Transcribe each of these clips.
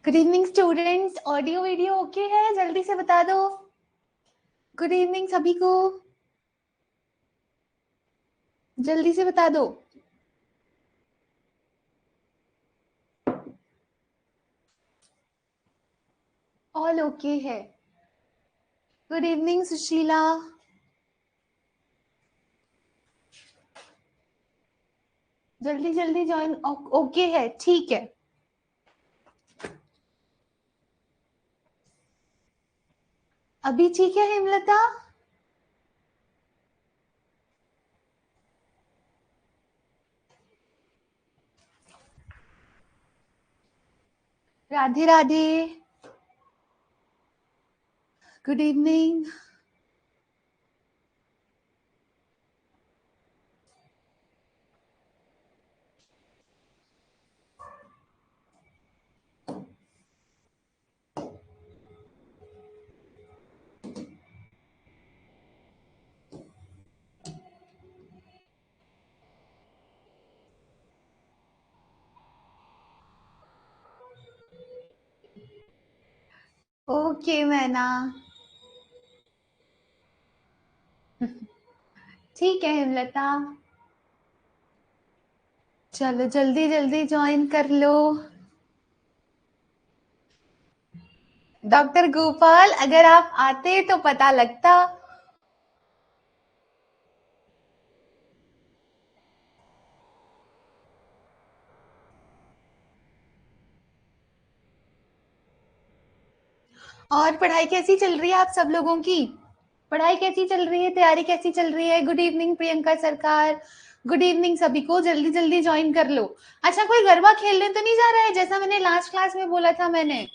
Good evening students, audio video okay है? जल्दी से बता दो। गुड इवनिंग सभी को, जल्दी से बता दो। ऑल ओके है। गुड इवनिंग सुशीला, जल्दी जल्दी ज्वाइन। ओके है, ठीक है। अभी ठीक है Hemlata? Radhe Radhe, good evening. Okay मैना, ठीक है हेमलता। चलो जल्दी जल्दी ज्वाइन कर लो। डॉक्टर गोपाल, अगर आप आते तो पता लगता। और पढ़ाई कैसी चल रही है आप सब लोगों की? पढ़ाई कैसी चल रही है, तैयारी कैसी चल रही है? गुड इवनिंग प्रियंका सरकार, गुड इवनिंग सभी को, जल्दी जल्दी ज्वाइन कर लो। अच्छा, कोई गरबा खेलने तो नहीं जा रहा है जैसा मैंने लास्ट क्लास में बोला था मैंने?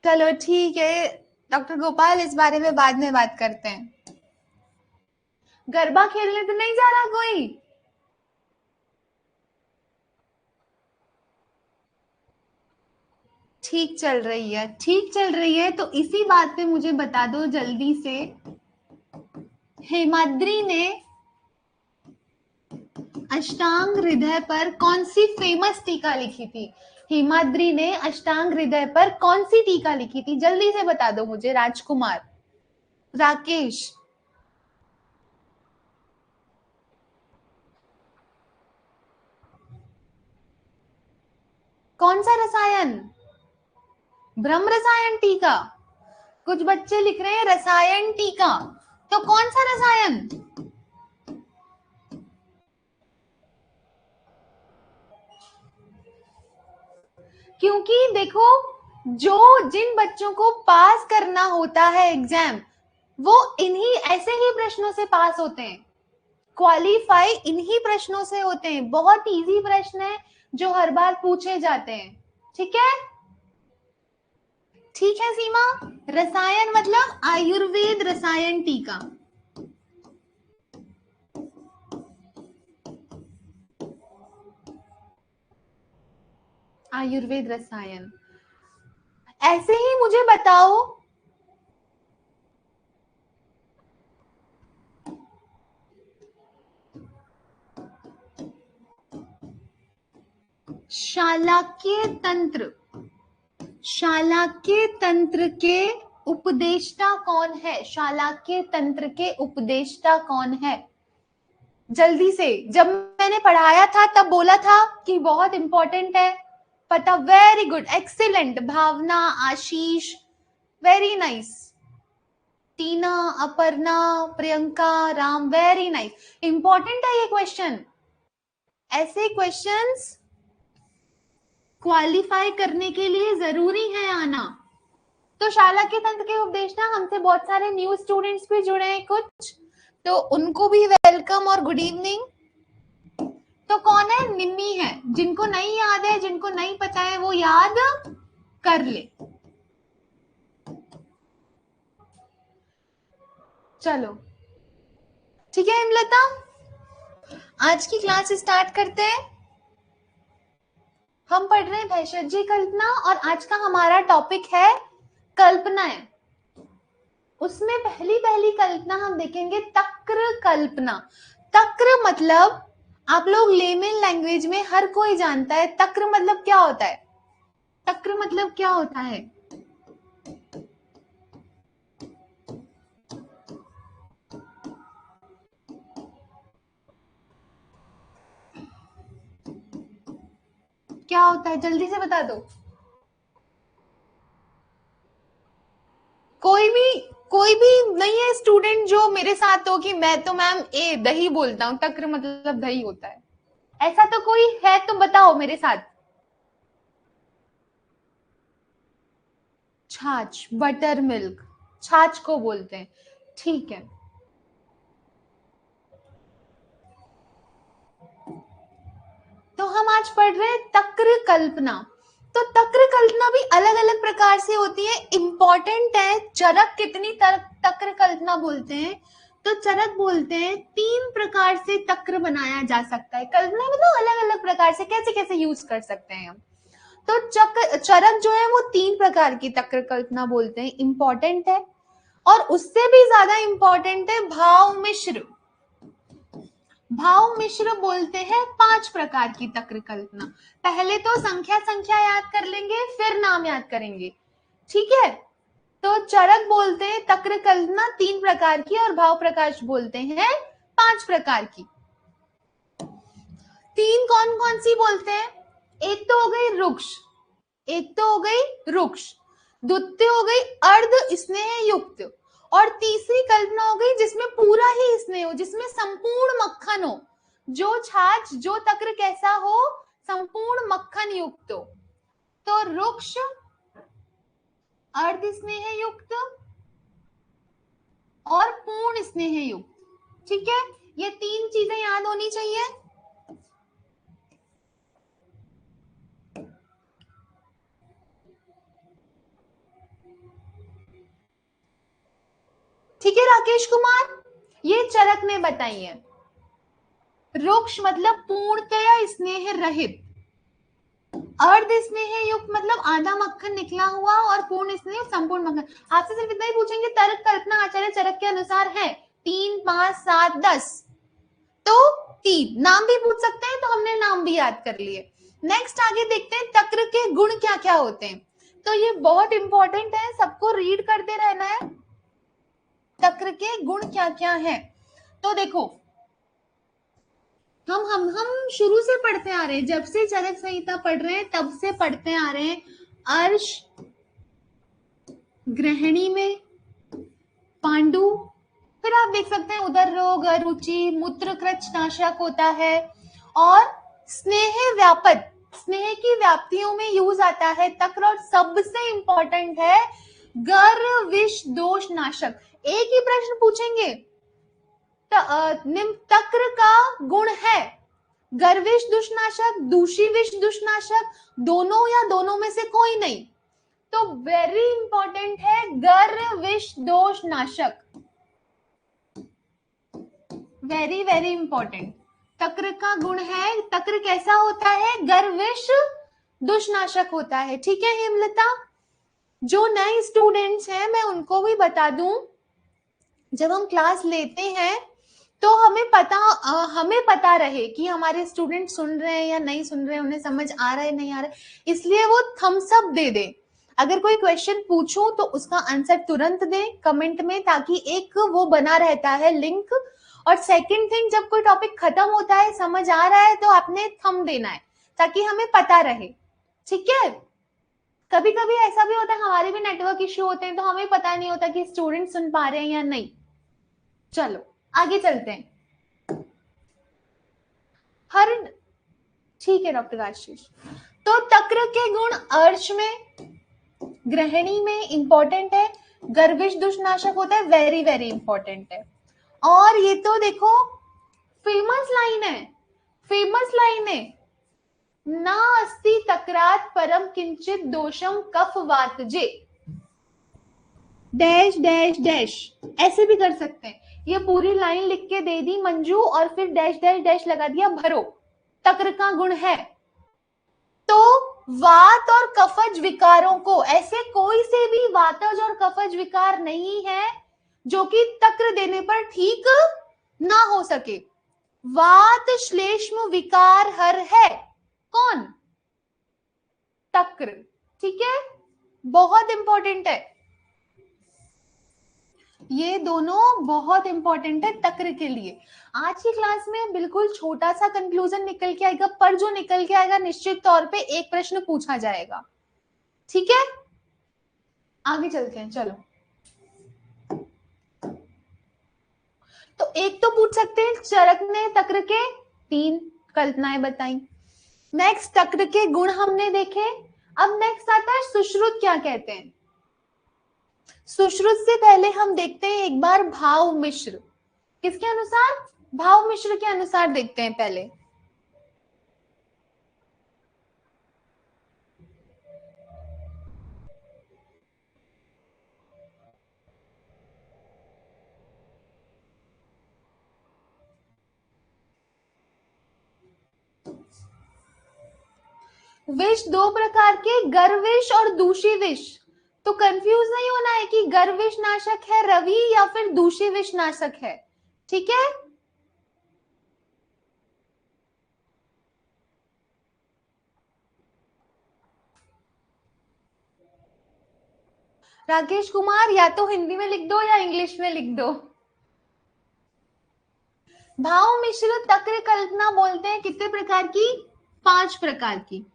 चलो ठीक है डॉक्टर गोपाल, इस बारे में बाद में बात करते हैं। गरबा खेलने तो नहीं जा रहा कोई? ठीक चल रही है, ठीक चल रही है, तो इसी बात पे मुझे बता दो जल्दी से, हेमाद्री ने अष्टांग हृदय पर कौन सी फेमस टीका लिखी थी? हेमाद्री ने अष्टांग हृदय पर कौन सी टीका लिखी थी? जल्दी से बता दो मुझे। राजकुमार, राकेश, कौन सा रसायन? ब्रह्म रसायन टीका। कुछ बच्चे लिख रहे हैं रसायन टीका, तो कौन सा रसायन? क्योंकि देखो, जो जिन बच्चों को पास करना होता है एग्जाम, वो इन्हीं ऐसे ही प्रश्नों से पास होते हैं। क्वालिफाई इन्हीं प्रश्नों से होते हैं। बहुत इजी प्रश्न है जो हर बार पूछे जाते हैं। ठीक है, ठीक है सीमा। रसायन मतलब आयुर्वेद रसायन टीका। आयुर्वेद रसायन। ऐसे ही मुझे बताओ, शालाक्य तंत्र, शालाक्य तंत्र के उपदेष्टा कौन है? शालाक्य तंत्र के उपदेष्टा कौन है? जल्दी से, जब मैंने पढ़ाया था तब बोला था कि बहुत इंपॉर्टेंट है। पता, very good, excellent. Bhavna, Ashish, very nice. Tina, Aparna, Priyanka, Ram, very nice. Important है ये क्वेश्चन। ऐसे क्वेश्चंस क्वालिफाई करने के लिए जरूरी है आना। तो शाला के तंत्र के उपदेष्टा, हमसे बहुत सारे न्यू स्टूडेंट्स भी जुड़े हैं कुछ, तो उनको भी वेलकम और गुड इवनिंग। तो कौन है? निम्मी है। जिनको नहीं याद है, जिनको नहीं पता है, वो याद कर ले। चलो ठीक है हिमलता, आज की क्लास स्टार्ट करते हैं। हम पढ़ रहे हैं भेषज कल्पना, और आज का हमारा टॉपिक है कल्पनाएं। उसमें पहली पहली कल्पना हम देखेंगे तक्र कल्पना। तक्र मतलब आप लोग लेमन लैंग्वेज में हर कोई जानता है, तक्र मतलब क्या होता है? तक्र मतलब क्या होता है? क्या होता है, जल्दी से बता दो। कोई भी नहीं है स्टूडेंट जो मेरे साथ हो कि मैं तो मैम ए दही बोलता हूँ, तक्र मतलब दही होता है, ऐसा तो कोई है तो बताओ मेरे साथ। छाछ, बटर मिल्क, छाछ को बोलते हैं, ठीक है। तो हम आज पढ़ रहे हैं तक्र कल्पना। तो तक्र कल्पना भी अलग अलग प्रकार से होती है, इंपॉर्टेंट है। चरक कितनी तक्र कल्पना बोलते हैं? तो चरक बोलते हैं 3 प्रकार से तक्र बनाया जा सकता है। कल्पना मतलब अलग अलग प्रकार से कैसे कैसे यूज कर सकते हैं हम। तो चरक जो है वो 3 प्रकार की तक्र कल्पना बोलते हैं, इंपॉर्टेंट है। और उससे भी ज्यादा इंपॉर्टेंट है भाव मिश्र। भाव मिश्र बोलते हैं 5 प्रकार की तक्र कल्पना। पहले तो संख्या संख्या याद कर लेंगे, फिर नाम याद करेंगे, ठीक है। तो चरक बोलते हैं तक्र कल्पना 3 प्रकार की, और भाव प्रकाश बोलते हैं 5 प्रकार की। 3 कौन कौन सी बोलते हैं? एक तो हो गई रुक्ष, एक तो हो गई रुक्ष, द्वितीय हो गई अर्ध स्नेह युक्त, और तीसरी कल्पना हो गई जिसमें पूरा ही स्नेह हो, जिसमें संपूर्ण मक्खन हो। जो छाछ, जो तक्र कैसा हो? संपूर्ण मक्खन युक्त हो। तो रुक्ष, अर्ध स्नेह युक्त और पूर्ण स्नेह युक्त, ठीक है। ये 3 चीजें याद होनी चाहिए। ठीक है राकेश कुमार, ये चरक ने बताई है। रुक्ष मतलब पूर्णतया स्नेह रहित, अर्ध स्नेह युक्त मतलब आधा मक्खन निकला हुआ, और पूर्ण स्नेह संपूर्ण मक्खन। आपसे सिर्फ इतना ही पूछेंगे, तर्क कल्पना आचार्य चरक के अनुसार है 3, 5, 7, 10। तो 3 नाम भी पूछ सकते हैं, तो हमने नाम भी याद कर लिए। नेक्स्ट आगे देखते हैं तक्र के गुण क्या क्या होते हैं। तो ये बहुत इंपॉर्टेंट है, सबको रीड करते रहना है। तक्र के गुण क्या क्या है? तो देखो, हम शुरू से पढ़ते आ रहे हैं, जब से चरक संहिता पढ़ रहे हैं तब से पढ़ते आ रहे हैं। अर्श ग्रहणी में पांडु, फिर आप देख सकते हैं उदर रोग, अरुचि, मूत्र कृच नाशक होता है, और स्नेह व्यापक, स्नेह की व्याप्तियों में यूज आता है तक्र, और सबसे इंपॉर्टेंट है गर्व विष दोष नाशक। एक ही प्रश्न पूछेंगे, तक्र का गुण है गर्विश दुष्नाशक, दूषी विष दुष्नाशक, दोनों या दोनों में से कोई नहीं। तो वेरी इंपॉर्टेंट है गर्विश दोष नाशक, वेरी वेरी इंपॉर्टेंट। तक्र का गुण है, तक्र कैसा होता है? गर्विश दुष्नाशक होता है, ठीक है हेमलता। जो नए स्टूडेंट्स हैं मैं उनको भी बता दूं, जब हम क्लास लेते हैं तो हमें पता रहे कि हमारे स्टूडेंट सुन रहे हैं या नहीं सुन रहे हैं, उन्हें समझ आ रहा है नहीं आ रहा है, इसलिए वो थम्स अप दे दे। अगर कोई क्वेश्चन पूछूं तो उसका आंसर तुरंत दे कमेंट में, ताकि एक वो बना रहता है लिंक। और सेकंड थिंग, जब कोई टॉपिक खत्म होता है, समझ आ रहा है, तो आपने थंब देना है ताकि हमें पता रहे, ठीक है। कभी कभी ऐसा भी होता है, हमारे भी नेटवर्क इश्यू होते हैं, तो हमें पता नहीं होता कि स्टूडेंट सुन पा रहे हैं या नहीं। चलो आगे चलते हैं। हर ठीक है डॉक्टर आशीष। तो तक्र के गुण अर्श में, ग्रहणी में इंपॉर्टेंट है, गर्विश दुष्नाशक होता है, वेरी वेरी इंपॉर्टेंट है। और ये तो देखो फेमस लाइन है, फेमस लाइन है, ना अस्ति तक्रात परम किंचित दोषम कफ वातजे, डैश डैश डैश, ऐसे भी कर सकते हैं। ये पूरी लाइन लिख के दे दी मंजू, और फिर डैश डैश डैश लगा दिया, भरो। तक्र का गुण है तो वात और कफज विकारों को, ऐसे कोई से भी वातज और कफज विकार नहीं है जो कि तक्र देने पर ठीक ना हो सके। वात श्लेष्म विकार हर है कौन? तक्र, ठीक है, बहुत इंपॉर्टेंट है, ये दोनों बहुत इंपॉर्टेंट है तक्र के लिए। आज की क्लास में बिल्कुल छोटा सा कंक्लूजन निकल के आएगा, पर जो निकल के आएगा निश्चित तौर पे एक प्रश्न पूछा जाएगा। ठीक है, आगे चलते हैं, चलो। तो एक तो पूछ सकते हैं चरक ने तक्र के 3 कल्पनाएं बताई। नेक्स्ट तक्र के गुण हमने देखे। अब नेक्स्ट आता है सुश्रुत क्या कहते हैं। सुश्रुत से पहले हम देखते हैं एक बार भाव मिश्र, किसके अनुसार, भाव मिश्र के अनुसार देखते हैं पहले। विष 2 प्रकार के, गर्विष और दूषी विष। तो कंफ्यूज नहीं होना है कि गर्विष नाशक है रवि या फिर दूषी विष नाशक है। ठीक है, राकेश कुमार या तो हिंदी में लिख दो या इंग्लिश में लिख दो। भाव मिश्र तक्र कल्पना बोलते हैं कितने प्रकार की, 5 प्रकार की।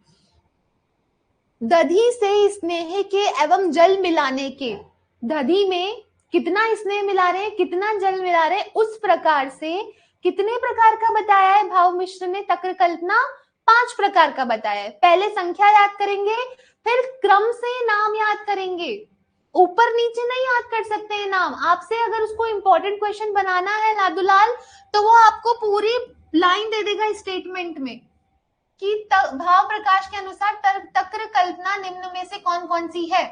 दधी से स्नेह के एवं जल मिलाने के, दधी में कितना स्नेह मिला रहे हैं, कितना जल मिला रहे हैं, उस प्रकार से कितने प्रकार का बताया है भाव मिश्र ने तक्र कल्पना, 5 प्रकार का बताया है। पहले संख्या याद करेंगे, फिर क्रम से नाम याद करेंगे, ऊपर नीचे नहीं याद कर सकते हैं नाम। आपसे अगर उसको इंपॉर्टेंट क्वेश्चन बनाना है लादुलाल, तो वो आपको पूरी लाइन दे देगा स्टेटमेंट में कि भाव प्रकाश के अनुसार तक्र कल्पना निम्न में से कौन कौन सी है।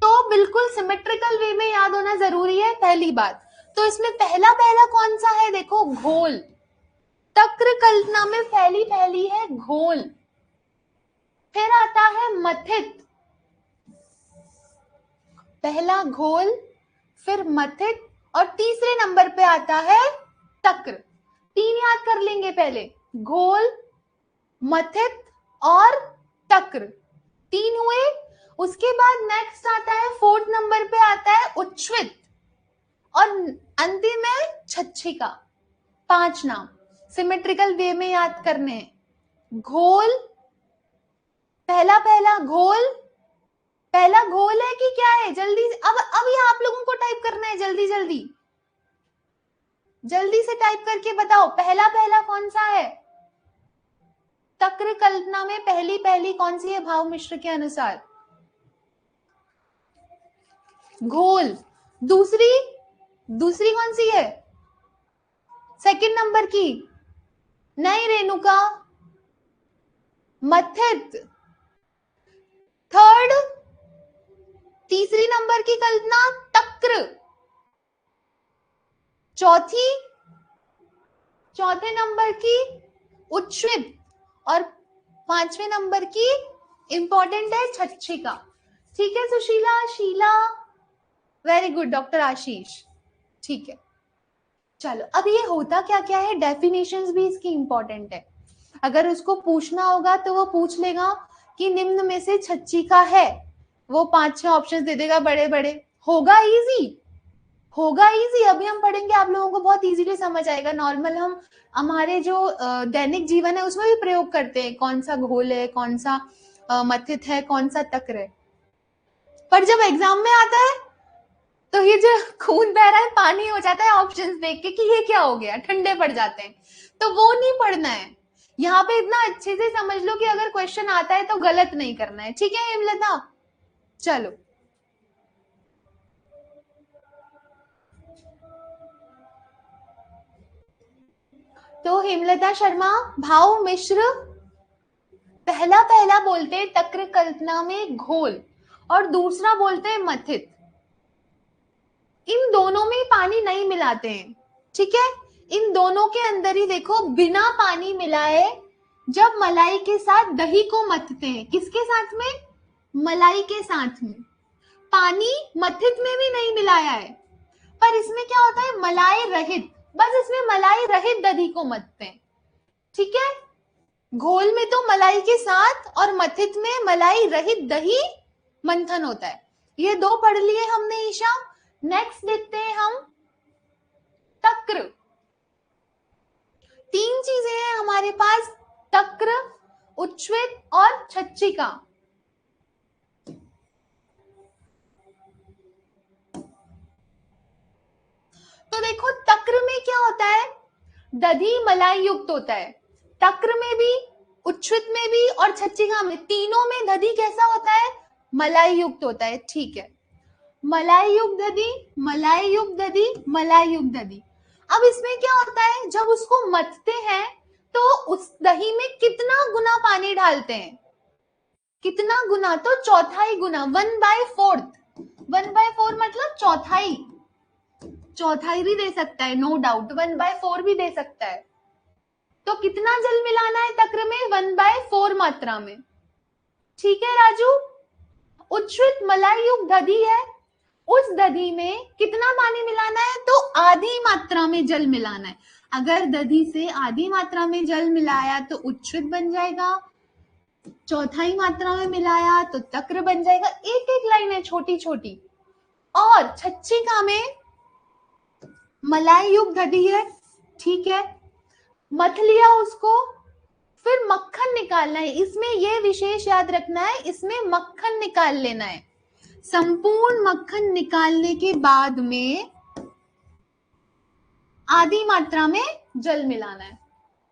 तो बिल्कुल सिमेट्रिकल वे में याद होना जरूरी है, पहली बात। तो इसमें पहला कौन सा है, देखो घोल। तक्र कल्पना में पहली है घोल, फिर आता है मथित, पहला घोल, फिर मथित, और तीसरे नंबर पे आता है तक्र। 3 याद कर लेंगे पहले, घोल, मथित और तक्र, 3 हुए। उसके बाद नेक्स्ट आता है 4th नंबर पे आता है उच्छ्वित, और अंतिम है छच्छिका। 5 नाम सिमेट्रिकल वे में याद करने हैं। घोल, पहला घोल, पहला घोल है कि क्या है, जल्दी से अब ये आप लोगों को टाइप करना है, जल्दी से टाइप करके बताओ पहला कौन सा है तक्र कल्पना में, पहली कौन सी है भाव मिश्र के अनुसार, घोल। दूसरी कौन सी है, 2nd नंबर की, नहीं रेणुका, मथित। 3rd, तीसरी नंबर की कल्पना तक्र। चौथे नंबर की उच्छ्वित, और 5वें नंबर की इंपॉर्टेंट है छच्छिका। ठीक है Sushila, Sheela, very good doctor Ashish. ठीक है, चलो अब ये होता क्या क्या है, डेफिनेशंस भी इसकी इंपॉर्टेंट है। अगर उसको पूछना होगा तो वो पूछ लेगा कि निम्न में से छच्छिका है, वो 5-6 ऑप्शन दे देगा बड़े बड़े, होगा इजी। अभी हम पढ़ेंगे, आप लोगों को बहुत इजीली समझ आएगा। नॉर्मल हम हमारे जो दैनिक जीवन है उसमें भी प्रयोग करते हैं, कौन सा घोल है, कौन सा मथित है, कौन सा तक्र है। पर जब एग्जाम में आता है तो ये जो खून बह रहा है पानी हो जाता है ऑप्शंस देख के कि ये क्या हो गया, ठंडे पड़ जाते हैं। तो वो नहीं पढ़ना है, यहाँ पे इतना अच्छे से समझ लो कि अगर क्वेश्चन आता है तो गलत नहीं करना है। ठीक है हेमलता, चलो तो हेमलता शर्मा, भाव मिश्र पहला बोलते हैं तक्र कल्पना में घोल, और दूसरा बोलते हैं मथित। इन दोनों में पानी नहीं मिलाते हैं, ठीक है। इन दोनों के अंदर ही देखो बिना पानी मिलाए जब मलाई के साथ दही को मथते हैं, किसके साथ में, मलाई के साथ में, पानी मथित में भी नहीं मिलाया है, पर इसमें क्या होता है मलाई रहित, बस इसमें मलाई रहित दही को मथते हैं। ठीक है, घोल में तो मलाई के साथ और मथित में मलाई रहित दही मंथन होता है। ये दो पढ़ लिए हमने ईशा। नेक्स्ट देखते हैं हम तक्र। तीन चीजें हैं हमारे पास, तक्र, उच्छ्वित और छच्चिका। तो देखो तक्र में क्या होता है, दधी मलाई युक्त होता है। तक्र में भी, उच्छ्वित में भी और छच्चिका में, तीनों में दधी कैसा होता है, मलाई युक्त होता है। ठीक है, मलाई युक्त दधी, मलाई युक्त दधी, मलाई युक्त दधी। अब इसमें क्या होता है, जब उसको मथते हैं तो उस दही में कितना गुना पानी डालते हैं, कितना गुना, तो चौथाई गुना, 1/4। 1/4 मतलब चौथाई, चौथाई भी दे सकता है, नो डाउट 1/4 भी दे सकता है। तो कितना जल मिलाना है तक्र में, 1/4 मात्रा में। ठीक है राजू। उच्छ्वित मलाई युक्त दधी है, उस दधी में कितना पानी मिलाना है, तो आधी मात्रा में जल मिलाना है। अगर दधी से आधी मात्रा में जल मिलाया तो उच्छ्वित बन जाएगा, चौथाई मात्रा में मिलाया तो तक्र बन जाएगा। एक एक लाइन है छोटी छोटी। और छच्चिका में मलाई युक्त दधी है, ठीक है, मथ लिया उसको, फिर मक्खन निकालना है। इसमें ये विशेष याद रखना है, इसमें मक्खन निकाल लेना है। संपूर्ण मक्खन निकालने के बाद में आधी मात्रा में जल मिलाना है।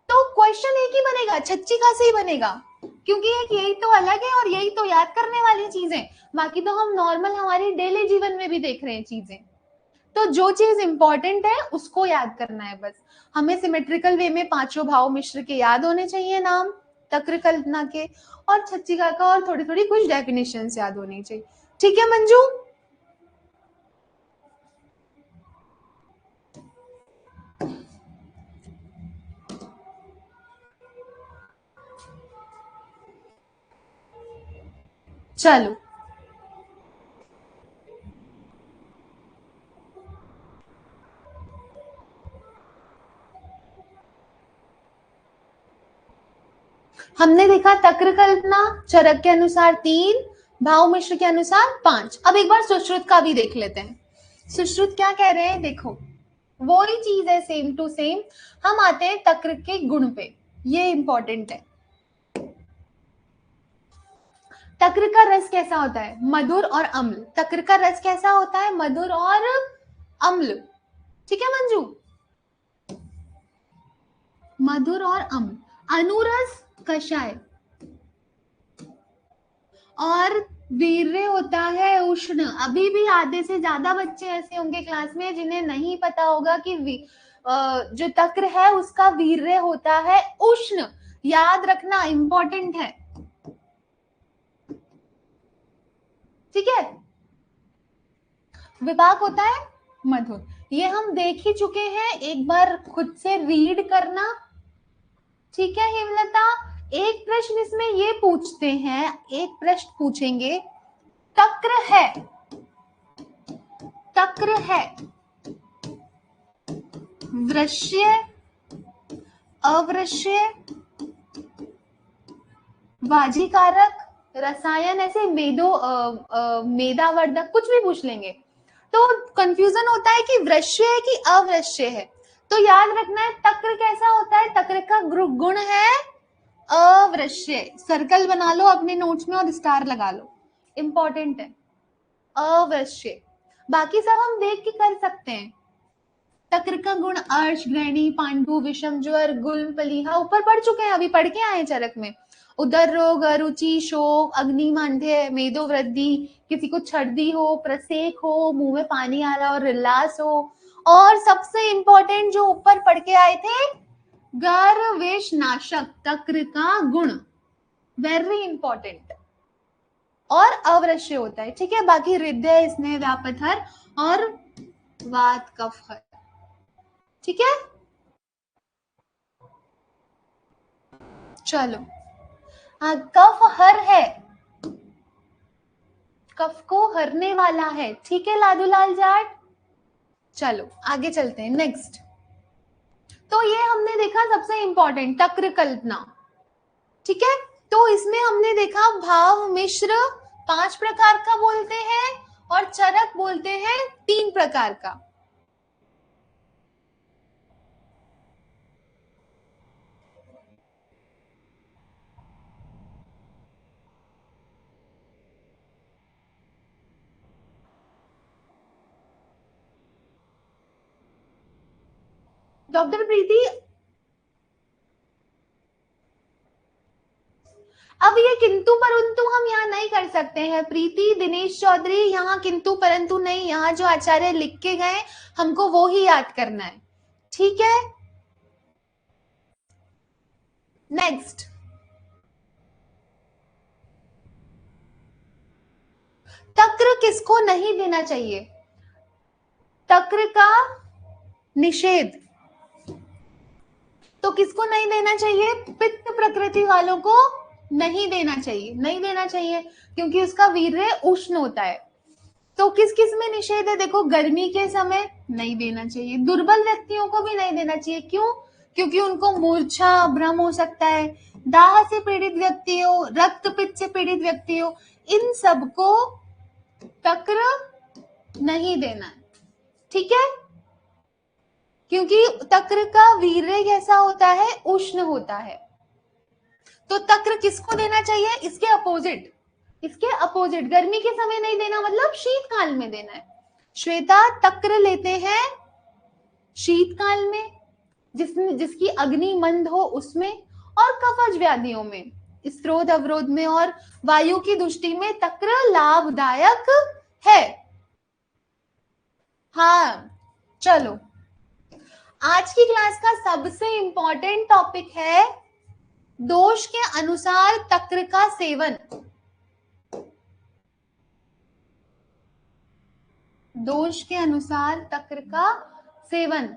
तो क्वेश्चन एक ही बनेगा, छच्चिका से ही बनेगा, क्योंकि एक यही तो अलग है और यही तो याद करने वाली चीजें, बाकी तो हम नॉर्मल हमारे डेली जीवन में भी देख रहे हैं चीजें। तो जो चीज इंपॉर्टेंट है उसको याद करना है बस। हमें सिमेट्रिकल वे में पांचों भाव मिश्र के याद होने चाहिए नाम, तक्र कल्पना के, और छच्चिका का और थोड़ी थोड़ी कुछ डेफिनेशन याद होनी चाहिए। ठीक है मंजू। चलो हमने देखा तक्र कल्पना चरक के अनुसार 3, भाव मिश्र के अनुसार 5। अब एक बार सुश्रुत का भी देख लेते हैं। सुश्रुत क्या कह रहे हैं, देखो वो ही चीज है, सेम टू सेम। हम आते हैं तक्र के गुण पे, ये इंपॉर्टेंट है। तक्र का रस कैसा होता है, मधुर और अम्ल। तक्र का रस कैसा होता है, मधुर और अम्ल। ठीक है मंजू, मधुर और अम्ल। अनुरस कषाय, और वीर्य होता है उष्ण। अभी भी आधे से ज्यादा बच्चे ऐसे होंगे क्लास में जिन्हें नहीं पता होगा कि जो तक्र है उसका वीर्य होता है उष्ण। याद रखना, इंपॉर्टेंट है। ठीक है, विपाक होता है मधुर, ये हम देख ही चुके हैं, एक बार खुद से रीड करना। ठीक है हेमलता, एक प्रश्न इसमें ये पूछते हैं, एक प्रश्न पूछेंगे, तक्र है, तक्र है वृश्य, अवृश्य, वाजीकारक, रसायन, ऐसे मेदावर्धक, कुछ भी पूछ लेंगे। तो कंफ्यूजन होता है कि वृश्य है कि अवृश्य है। तो याद रखना है तक्र कैसा होता है, तक्र का गुण है अवृश्य। सर्कल बना लो अपने नोट्स में और स्टार लगा लो, इंपॉर्टेंट है अवश्य। बाकी सब हम देख के कर सकते हैं। तक्र का गुण अर्श, ग्रहणी, पांडु, विषम ज्वर, गुल्म, पलीहा, ऊपर पढ़ चुके हैं, अभी पढ़ के आए चरक में। उदर रोग, अरुचि, शोक, अग्निमांद्य, मेदो वृद्धि, किसी को छर्दी हो, प्रसेक हो, मुंह में पानी आ रहा हो, रिल्लास हो, और सबसे इंपॉर्टेंट जो ऊपर पढ़ के आए थे, गर्वेश नाशक, तक्र का गुण, वेरी इंपॉर्टेंट, और अवृश्य होता है। ठीक है, बाकी हृदय, स्नेह, व्यापथर और वात कफ हर। ठीक है, चलो हाँ, कफ हर है, कफ को हरने वाला है। ठीक है लादूलाल जाट, चलो आगे चलते हैं नेक्स्ट। तो ये हमने देखा सबसे इंपॉर्टेंट तक्र कल्पना। ठीक है, तो इसमें हमने देखा भाव मिश्र 5 प्रकार का बोलते हैं और चरक बोलते हैं 3 प्रकार का। डॉक्टर प्रीति, अब ये किंतु परंतु हम यहाँ नहीं कर सकते हैं प्रीति, दिनेश चौधरी, यहाँ किंतु परंतु नहीं, यहाँ जो आचार्य लिख के गए हमको वो ही याद करना है, ठीक है। नेक्स्ट, तक्र किसको नहीं देना चाहिए? तक्र का निषेध तो किसको नहीं देना चाहिए? पित्त प्रकृति वालों को नहीं देना चाहिए, नहीं देना चाहिए, क्योंकि उसका वीर्य उष्ण होता है। तो किस किस में निषेध है? देखो, गर्मी के समय नहीं देना चाहिए, दुर्बल व्यक्तियों को भी नहीं देना चाहिए। क्यों? क्योंकि उनको मूर्छा, भ्रम हो सकता है। दाह से पीड़ित व्यक्ति हो, रक्तपित्त से पीड़ित व्यक्ति हो, इन सबको तक्र नहीं देना है, ठीक है। क्योंकि तक्र का वीर्य कैसा होता है? उष्ण होता है। तो तक्र किसको देना चाहिए? इसके अपोजिट, इसके अपोजिट। गर्मी के समय नहीं देना, मतलब शीतकाल में देना है। श्वेता, तक्र लेते हैं शीतकाल में, जिसकी अग्नि मंद हो उसमें, और कफज व्याधियों में, स्त्रोत अवरोध में और वायु की दृष्टि में तक्र लाभदायक है। हाँ, चलो, आज की क्लास का सबसे इंपॉर्टेंट टॉपिक है दोष के अनुसार तक्र का सेवन। दोष के अनुसार तक्र का सेवन।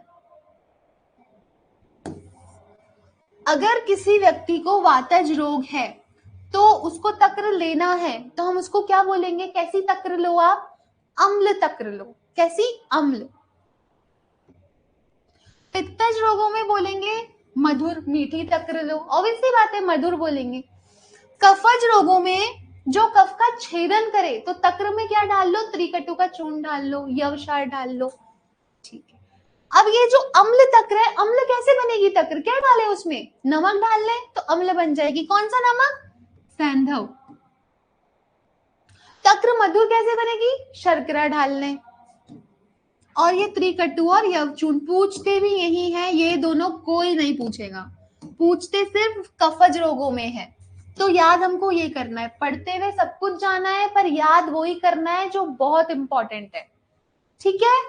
अगर किसी व्यक्ति को वातज रोग है तो उसको तक्र लेना है, तो हम उसको क्या बोलेंगे? कैसी तक्र लो आप? अम्ल तक्र लो। कैसी? अम्ल। पित्तज रोगों में बोलेंगे मधुर, मीठी तक्र लो, ऑब्वियसली बात है, मधुर बोलेंगे। कफज रोगों में जो कफ का छेदन करे तो तक्र में क्या डाल लो? त्रिकटु का चूर्ण डाल लो, यवसार डाल लो, ठीक है। अब ये जो अम्ल तक्र है, अम्ल कैसे बनेगी तक्र? क्या डाले उसमें? नमक डाल ले तो अम्ल बन जाएगी। कौन सा नमक? सैंधव। तक्र मधुर कैसे बनेगी? शर्करा डाल लें। और ये त्रिकटु और यवचूर्ण पूछते भी यही है, ये दोनों कोई नहीं पूछेगा, पूछते सिर्फ कफज रोगों में है। तो याद हमको ये करना है, पढ़ते हुए सब कुछ जाना है, पर याद वही करना है जो बहुत इंपॉर्टेंट है, ठीक है।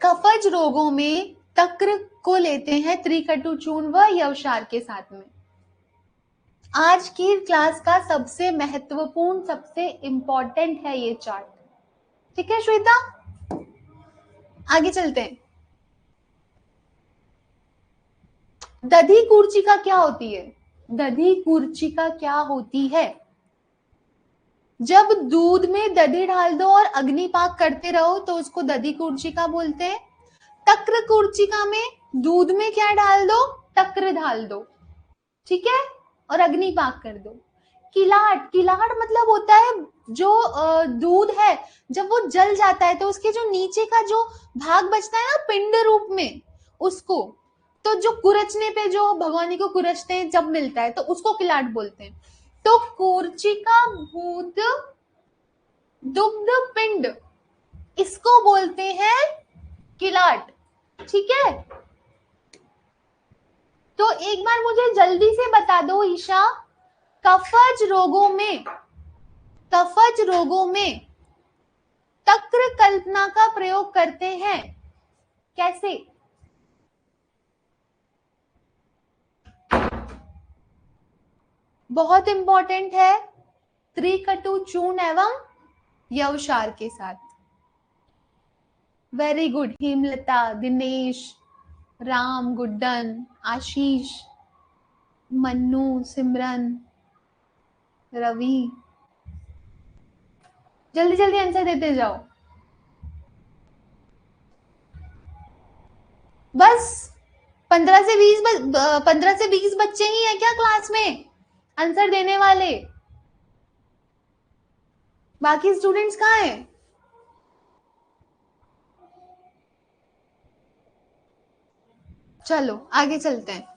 कफज रोगों में तक्र को लेते हैं त्रिकटु चूर्ण व यवसार के साथ में। आज की क्लास का सबसे महत्वपूर्ण, सबसे इंपॉर्टेंट है ये चार्ट, ठीक है श्वेता। आगे चलते हैं। दधी कूर्चिका क्या होती है? दधी कूर्चिका क्या होती है? जब दूध में दधी डाल दो और अग्निपाक करते रहो तो उसको दधी कूर्चिका बोलते हैं। तक्र कूर्चिका में दूध में क्या डाल दो? तक्र डाल दो, ठीक है, और अग्निपाक कर दो। किलाट, किलाट मतलब होता है जो दूध है जब वो जल जाता है तो उसके जो नीचे का जो भाग बचता है ना पिंड रूप में, उसको, तो जो कुरचने पे, जो भगवानी को कुरचते हैं जब मिलता है, तो उसको किलाट बोलते हैं। तो कूर्चिका भूत दुग्ध पिंड, इसको बोलते हैं किलाट, ठीक है। तो एक बार मुझे जल्दी से बता दो ईशा, कफज रोगों में, कफज रोगों में तक्र कल्पना का प्रयोग करते हैं, कैसे? बहुत इंपॉर्टेंट है, त्रिकटु चूर्ण एवं यवसार के साथ। वेरी गुड हेमलता, दिनेश, राम, गुड्डन, आशीष, मन्नू, सिमरन, रवि, जल्दी जल्दी आंसर देते जाओ। बस 15 से 20 बच्चे ही हैं क्या क्लास में? आंसर देने वाले बाकी स्टूडेंट्स कहाँ हैं? चलो आगे चलते हैं।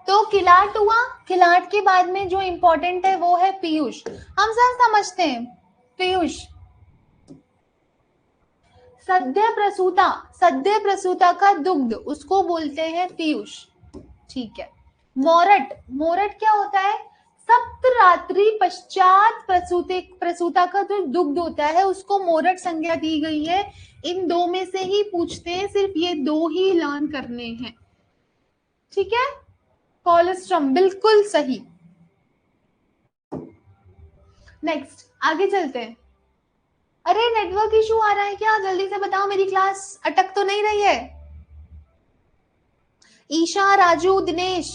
तो किलाट हुआ, किलाट के बाद में जो इंपॉर्टेंट है वो है पीयूष। हम सब समझते हैं पीयूष। सद्य प्रसूता का दुग्ध उसको बोलते हैं पीयूष, ठीक है। मोरट, मोरट क्या होता है? सप्तरात्रि पश्चात प्रसूता का जो दुग्ध होता है उसको मोरट संज्ञा दी गई है। इन दो में से ही पूछते हैं, सिर्फ ये दो ही लर्न करने हैं, ठीक है। कोलोस्ट्रम बिल्कुल सही। नेक्स्ट आगे चलते हैं। अरे नेटवर्क इशू आ रहा है क्या? जल्दी से बताओ, मेरी क्लास अटक तो नहीं रही है? Isha, Raju, Dinesh,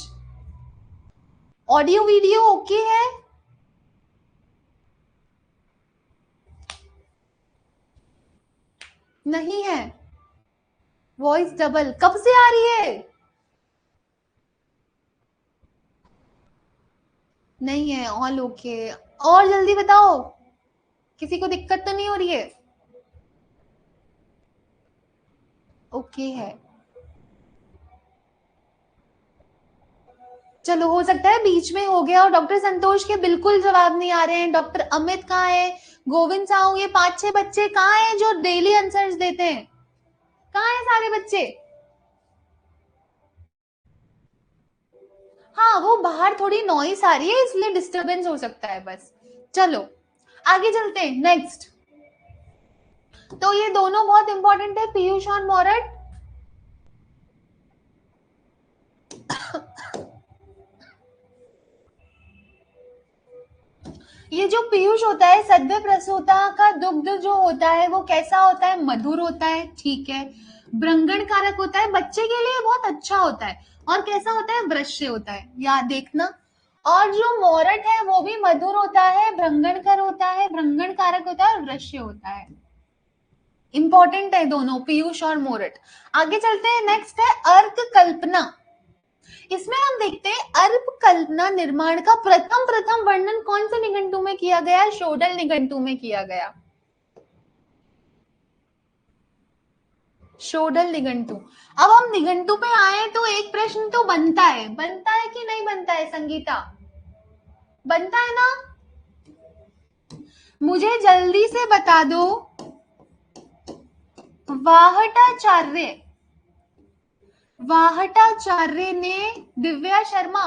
audio video okay है? नहीं है, वॉइस डबल कब से आ रही है? नहीं है, ऑल ओके। और जल्दी बताओ, किसी को दिक्कत तो नहीं हो रही है? ओके है। चलो, हो सकता है बीच में हो गया। और डॉक्टर संतोष के बिल्कुल जवाब नहीं आ रहे हैं। डॉक्टर अमित कहाँ है? गोविंद साहू, ये 5-6 बच्चे कहाँ हैं जो डेली आंसर्स देते हैं? कहाँ हैं सारे बच्चे? हाँ, वो बाहर थोड़ी नॉइस आ रही है इसलिए डिस्टरबेंस हो सकता है बस। चलो आगे चलते हैं। नेक्स्ट, तो ये दोनों बहुत इंपॉर्टेंट है, पीयूष और मोरट। ये जो पीयूष होता है, सद्य प्रसूता का दुग्ध जो होता है वो कैसा होता है? मधुर होता है, ठीक है। ब्रंगण कारक होता है, बच्चे के लिए बहुत अच्छा होता है। और कैसा होता है? वृश्य होता है, याद देखना। और जो मोरट है वो भी मधुर होता है, भ्रंगणकर होता है, भ्रंगण कारक होता है और वृश्य होता है। इंपॉर्टेंट है दोनों, पीयूष और मोरट। आगे चलते हैं। नेक्स्ट है अर्क कल्पना। इसमें हम देखते हैं अर्क कल्पना निर्माण का प्रथम वर्णन कौन से निघंटु में किया गया? शोडल निघंटु में किया गया। शोडल निघंटु। अब हम निघंटु पे आए तो एक प्रश्न तो बनता है कि नहीं बनता है? संगीता, बनता है ना? मुझे जल्दी से बता दो, वाहटाचार्य, वाहटाचार्य ने, दिव्या शर्मा,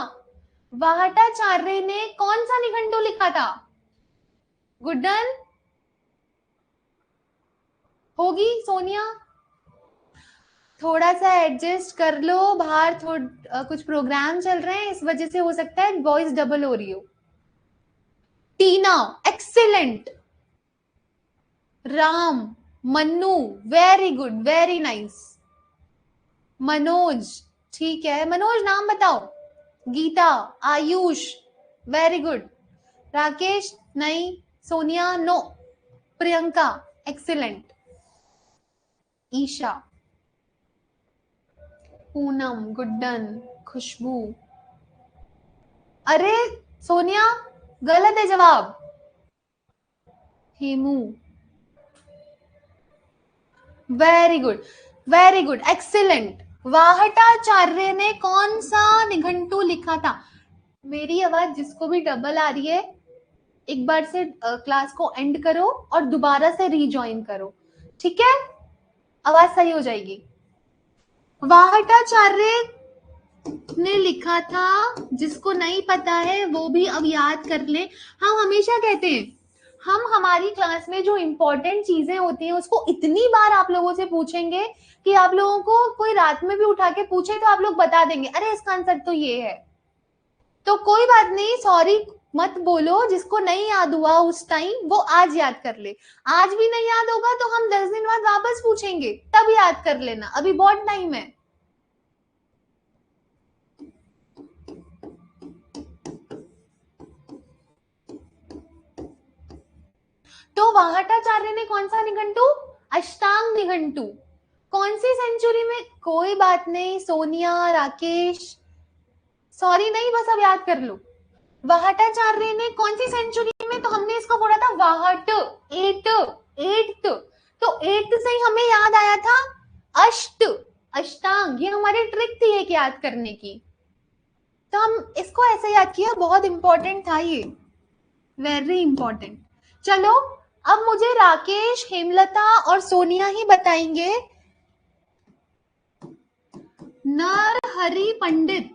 वाहटाचार्य ने कौन सा निघंटु लिखा था? गुड्डन होगी? सोनिया थोड़ा सा एडजस्ट कर लो, बाहर कुछ प्रोग्राम चल रहे हैं, इस वजह से हो सकता है वॉइस डबल हो रही हो। Tina excellent, Ram, Mannu very good, very nice. Manoj, ठीक है, मनोज नाम बताओ। गीता, आयुष वेरी गुड, राकेश नहीं, सोनिया नो, प्रियंका एक्सीलेंट, ईशा, पूनम, गुड्डन, खुशबू। अरे सोनिया गलत है जवाब। Hemu, very good, very good, excellent. वाहटाचार्य ने कौन सा निघंटु लिखा था? मेरी आवाज जिसको भी डबल आ रही है, एक बार से क्लास को एंड करो और दोबारा से रीजॉइन करो, ठीक है? आवाज सही हो जाएगी। वाहटाचार्य ने लिखा था, जिसको नहीं पता है वो भी अब याद कर ले। हम हमेशा कहते हैं, हम हमारी क्लास में जो इंपॉर्टेंट चीजें होती हैं उसको इतनी बार आप लोगों से पूछेंगे कि आप लोगों को कोई रात में भी उठा के पूछे तो आप लोग बता देंगे, अरे इसका आंसर तो ये है। तो कोई बात नहीं, सॉरी मत बोलो। जिसको नहीं याद हुआ उस टाइम वो आज याद कर ले। आज भी नहीं याद होगा तो हम 10 दिन बाद वापस पूछेंगे, तब याद कर लेना, अभी बहुत टाइम है। तो वाहटाचार्य ने कौन सा निघंटु? अष्टांग निघंटु। कौन सी सेंचुरी में? कोई बात नहीं, सोनिया, राकेश, सॉरी नहीं, बस अब याद कर लो। वाहटाचार्य ने कौन सी सेंचुरी में, तो हमने इसको बोला था वाहट, एट, एट्थ, तो एट्थ से ही हमें याद आया था अष्ट, अष्टांग। ये हमारी ट्रिक थी एक याद करने की, तो हम इसको ऐसे याद किया, बहुत इंपॉर्टेंट था ये, वेरी इंपॉर्टेंट। चलो अब मुझे राकेश, हेमलता और सोनिया ही बताएंगे। नरहरि पंडित,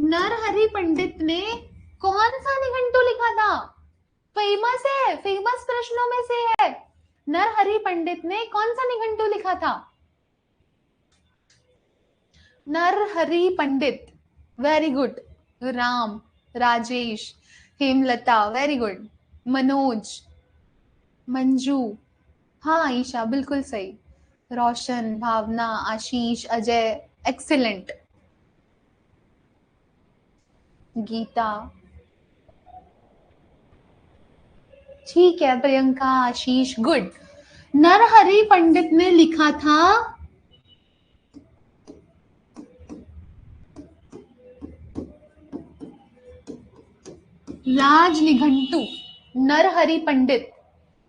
नरहरि पंडित ने कौन सा निघंटु लिखा था? फेमस है, फेमस प्रश्नों में से है। नरहरि पंडित ने कौन सा निघंटु लिखा था? Narhari Pandit, very good. Ram, Rajesh, Hemlata, very good. Manoj, Manju, हाँ ईशा बिल्कुल सही। रोशन, भावना, आशीष, अजय, एक्सीलेंट। गीता, ठीक है। प्रियंका, आशीष, गुड। नरहरि पंडित ने लिखा था राज निघंटु। नरहरि पंडित,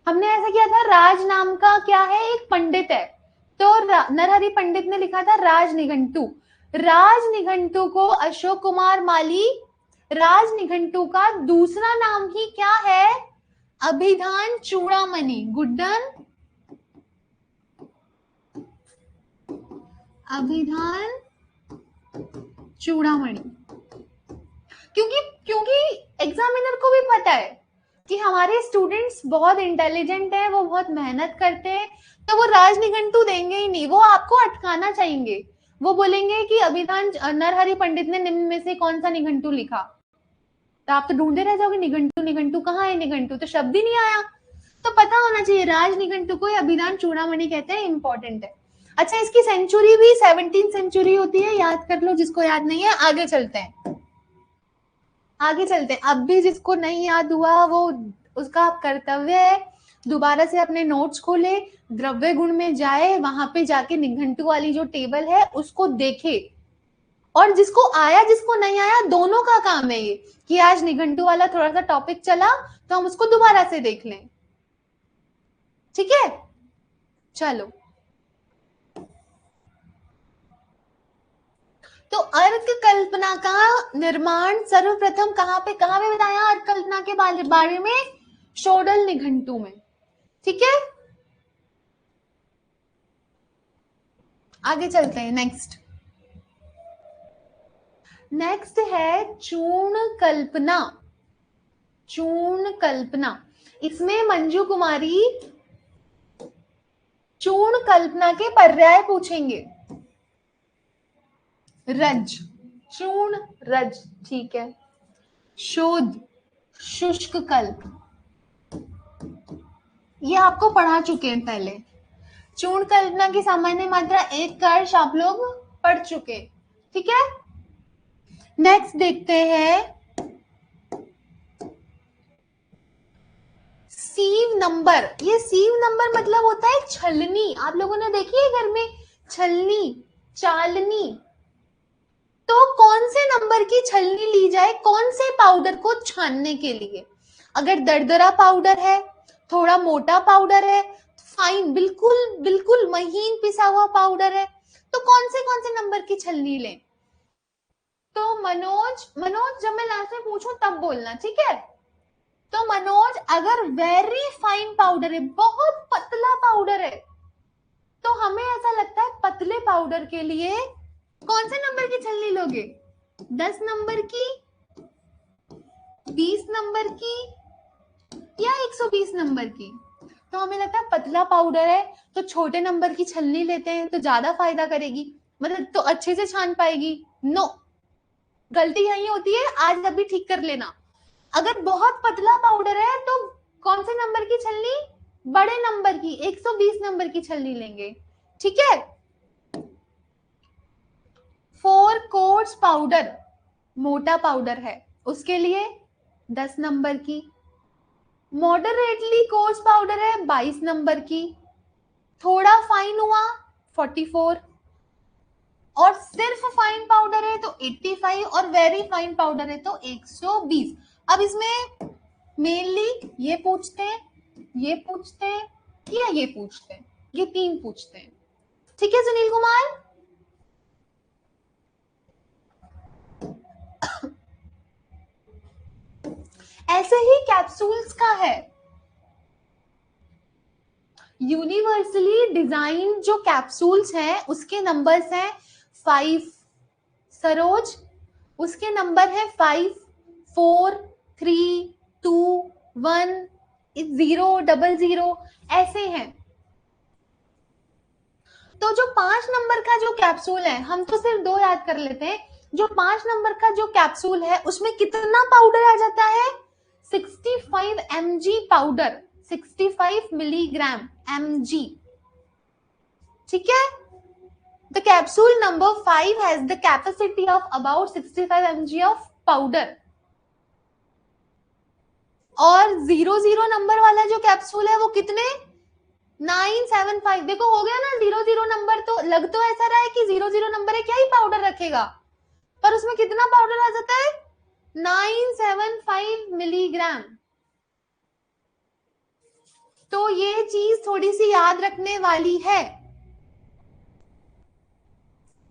हमने ऐसा किया था, राज नाम का क्या है, एक पंडित है, तो नरहरि पंडित ने लिखा था राज निघंटु। राज निघंटु को अशोक कुमार माली, राज निघंटु का दूसरा नाम ही क्या है? अभिधान चूड़ामणि। गुड्डन, अभिधान चूड़ामणि। क्योंकि क्योंकि एग्जामिनर को भी पता है कि हमारे स्टूडेंट्स बहुत इंटेलिजेंट हैं, वो बहुत मेहनत करते हैं, तो वो राज निघंटु देंगे ही नहीं, वो आपको अटकाना चाहेंगे। वो बोलेंगे कि अभिधान नरहरि पंडित ने निम्न में से कौन सा निघंटु लिखा, तो आप तो ढूंढते रह जाओगे निघंटु, निघंटु कहाँ है, निघंटु तो शब्द ही नहीं आया। तो पता होना चाहिए राज निघंटु को अभिधान चूड़ामणि कहते हैं, इंपॉर्टेंट है। अच्छा, इसकी सेंचुरी भी 17 सेंचुरी होती है, याद कर लो जिसको याद नहीं है। आगे चलते हैं, आगे चलते हैं। अब भी जिसको नहीं याद हुआ वो, उसका कर्तव्य है दोबारा से अपने नोट्स खोले, द्रव्य गुण में जाए, वहां पे जाके निघंटु वाली जो टेबल है उसको देखे, और जिसको आया जिसको नहीं आया दोनों का काम है ये, कि आज निघंटु वाला थोड़ा सा टॉपिक चला तो हम उसको दोबारा से देख लें। ठीक है, चलो। तो अर्क कल्पना का निर्माण सर्वप्रथम कहां पे बताया? अर्क कल्पना के बारे में शोडल निघंटु में। ठीक है, आगे चलते हैं। नेक्स्ट है चूर्ण कल्पना। चूर्ण कल्पना, इसमें मंजू कुमारी चूर्ण कल्पना के पर्याय पूछेंगे। रज, चूर्ण, रज, ठीक है। शोध, शुष्क कल्प, ये आपको पढ़ा चुके हैं पहले। चूर्ण कल्पना की सामान्य मात्रा एक का अर्थ आप लोग पढ़ चुके। ठीक है, नेक्स्ट देखते हैं सीव नंबर। ये सीव नंबर मतलब होता है छलनी। आप लोगों ने देखी है घर में छलनी, चालनी। तो कौन से नंबर की छलनी ली जाए कौन से पाउडर को छानने के लिए? अगर दरदरा पाउडर है, थोड़ा मोटा पाउडर है, फाइन, बिल्कुल बिल्कुल महीन पिसा हुआ पाउडर है, तो कौन से नंबर की छलनी लें? तो मनोज जब मैं लास्ट में पूछूं तब बोलना, ठीक है? तो मनोज, अगर वेरी फाइन पाउडर है, बहुत पतला पाउडर है, तो हमें ऐसा लगता है पतले पाउडर के लिए कौन से नंबर की छलनी लोगे? 10 नंबर की, 20 नंबर की या 120 नंबर की? तो हमें लगता है पतला पाउडर है तो छोटे नंबर की छलनी लेते हैं, तो ज्यादा फायदा करेगी, मतलब तो अच्छे से छान पाएगी। नो, गलती यही होती है, आज अभी ठीक कर लेना। अगर बहुत पतला पाउडर है तो कौन से नंबर की छलनी? बड़े नंबर की, 120 नंबर की छलनी लेंगे। ठीक है। 4 कोर्स पाउडर मोटा पाउडर है, उसके लिए 10 नंबर की। मॉडरेटली कोर्स पाउडर है 22 नंबर की। थोड़ा फाइन हुआ 44। और सिर्फ फाइन पाउडर है तो 85 और वेरी फाइन पाउडर है तो 120। अब इसमें मेनली ये पूछते हैं, ये पूछते हैं या ये पूछते हैं, ये तीन पूछते हैं। ठीक है सुनील कुमार? ऐसे ही कैप्सूल्स का है। यूनिवर्सली डिजाइन जो कैप्सूल्स हैं उसके नंबर्स हैं 5। सरोज, उसके नंबर है 5, 4, 3, 2, 1, 0, 00 ऐसे हैं। तो जो 5 नंबर का जो कैप्सूल है, हम तो सिर्फ 2 याद कर लेते हैं। जो 5 नंबर का जो कैप्सूल है उसमें कितना पाउडर आ जाता है? 65 mg पाउडर, 65 मिलीग्राम mg। ठीक है? The capsule number 5 has the capacity of about 65 mg of powder. और 00 नंबर वाला जो कैप्सूल है वो कितने? 975। देखो हो गया ना 00 नंबर, तो लग तो ऐसा रहा है कि 00 नंबर है, क्या ही पाउडर रखेगा, पर उसमें कितना पाउडर आ जाता है? 975 मिलीग्राम। तो ये चीज थोड़ी सी याद रखने वाली है।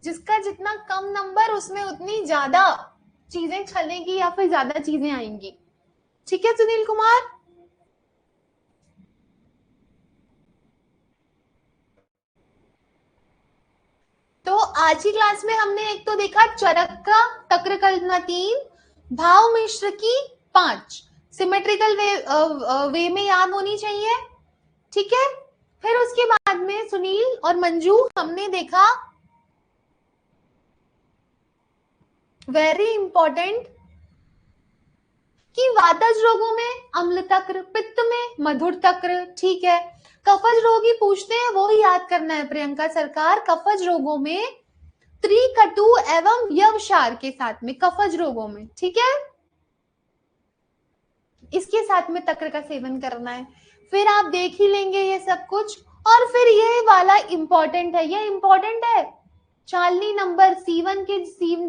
जिसका जितना कम नंबर उसमें उतनी ज्यादा चीजें चलेंगी या फिर ज्यादा चीजें आएंगी। ठीक है सुनील कुमार? तो आज की क्लास में हमने एक तो देखा चरक का तक्र कल्पना 3, भाव मिश्र की 5, सिमेट्रिकल वे में याद होनी चाहिए। ठीक है? फिर उसके बाद में सुनील और मंजू हमने देखा वेरी इंपॉर्टेंट कि वातज रोगों में अम्ल तक्र, पित्त में मधुर तक्र। ठीक है? कफज रोगी पूछते हैं, वो ही याद करना है प्रियंका सरकार। कफज रोगों में त्रिकटु एवं यवक्षार के साथ में, कफज रोगों में। ठीक है? इसके साथ में तक्र का सेवन करना है। फिर आप देख ही लेंगे ये सब कुछ। और फिर ये वाला इंपॉर्टेंट है, ये इंपॉर्टेंट है, चालनी नंबर C1 के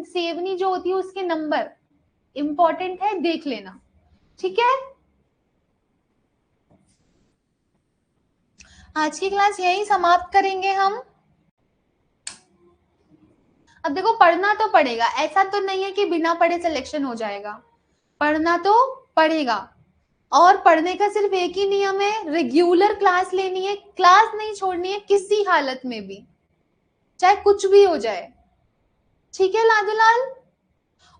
सेवनी जो होती है उसके नंबर इंपॉर्टेंट है, देख लेना। ठीक है? आज की क्लास यही समाप्त करेंगे हम। अब देखो पढ़ना तो पड़ेगा, ऐसा तो नहीं है कि बिना पढ़े सिलेक्शन हो जाएगा, पढ़ना तो पड़ेगा। और पढ़ने का सिर्फ एक ही नियम है, रेगुलर क्लास लेनी है, क्लास नहीं छोड़नी है किसी हालत में भी, चाहे कुछ भी हो जाए। ठीक है लादूलाल?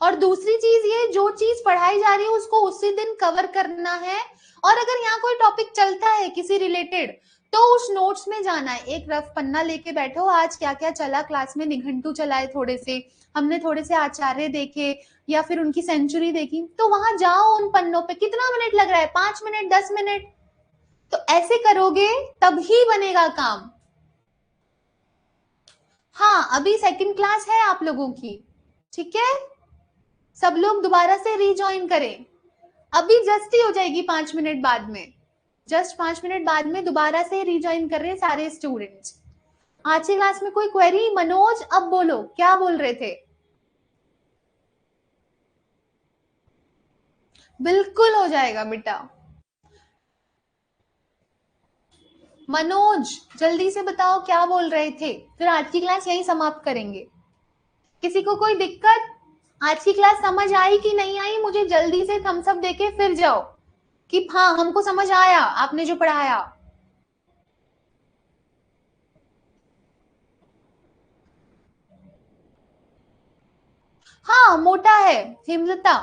और दूसरी चीज ये, जो चीज पढ़ाई जा रही है उसको उसी दिन कवर करना है। और अगर यहाँ कोई टॉपिक चलता है किसी रिलेटेड तो उस नोट्स में जाना है, एक रफ पन्ना लेके बैठो, आज क्या क्या चला क्लास में, निघंटू चलाए थोड़े से, हमने थोड़े से आचार्य देखे या फिर उनकी सेंचुरी देखी, तो वहां जाओ उन पन्नों पे। कितना मिनट लग रहा है? 5 मिनट, 10 मिनट। तो ऐसे करोगे तभी बनेगा काम। हाँ अभी सेकंड क्लास है आप लोगों की। ठीक है? सब लोग दोबारा से रीजॉइन करें, अभी जस्ट ही हो जाएगी 5 मिनट बाद में, जस्ट 5 मिनट बाद में दोबारा से रीजॉइन कर रहे हैं सारे स्टूडेंट्स। आज की क्लास में कोई क्वेरी? मनोज अब बोलो, क्या बोल रहे थे? बिल्कुल हो जाएगा बेटा। मनोज जल्दी से बताओ क्या बोल रहे थे, फिर आज की क्लास यही समाप्त करेंगे। किसी को कोई दिक्कत? आज की क्लास समझ आई कि नहीं आई? मुझे जल्दी से थम्स अप देके फिर जाओ कि हाँ हमको समझ आया आपने जो पढ़ाया। हाँ मोटा है हिमलता,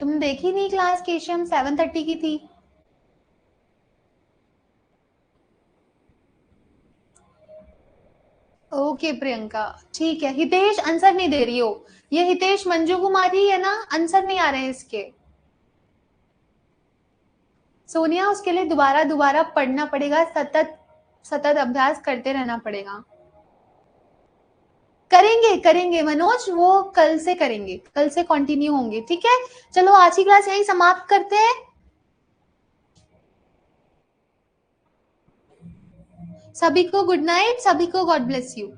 तुम देखी नहीं क्लास केशम? 7:30 की थी। ओके प्रियंका ठीक है। हितेश आंसर नहीं दे रही हो, ये हितेश मंजू कुमारी है ना, आंसर नहीं आ रहे हैं इसके। सोनिया उसके लिए दोबारा दोबारा पढ़ना पड़ेगा, सतत सतत अभ्यास करते रहना पड़ेगा। करेंगे करेंगे मनोज, वो कल से करेंगे, कल से कंटिन्यू होंगे। ठीक है? चलो आज की क्लास यही समाप्त करते हैं। सभी को गुड नाइट, सभी को गॉड ब्लेस यू।